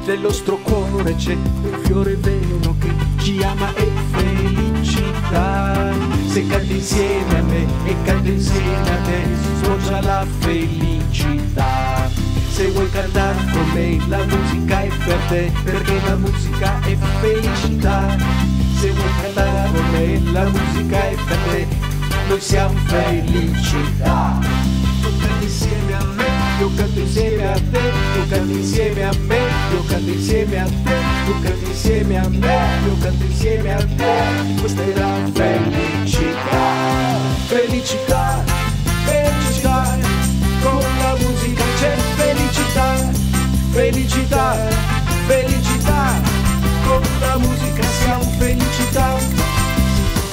Nel nostro cuore c'è un fiore vero che ci ama e felicità. Se canti insieme a me e canto insieme a te, sfocia la felicità. Se vuoi cantare con me, la musica è per te, perché la musica è felicità. Se vuoi cantare con me, la musica è per te, noi siamo felicità. Tu canti insieme a me, io canto insieme a te, tu canti insieme a me, io canto insieme a te, tu canti insieme a me, io canto insieme a te, questa è la felicità. Felicità, felicità, con la musica c'è felicità. Felicità, felicità, con la musica siamo felicità.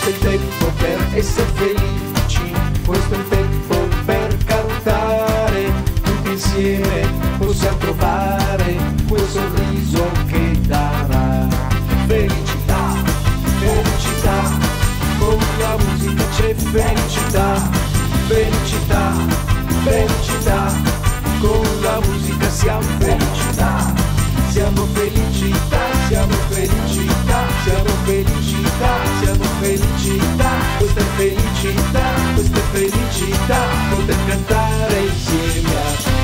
Questo è il tempo per essere felici, questo è il tempo per cantare, tutti insieme possiamo trovare quel sorriso che darà felicità. Felicità, con la musica c'è felicità. Felicità, felicità, con la musica siamo felicità. Siamo felicità, siamo felicità, siamo felicità, siamo felicità. Questa è felicità, poter cantare insieme a te.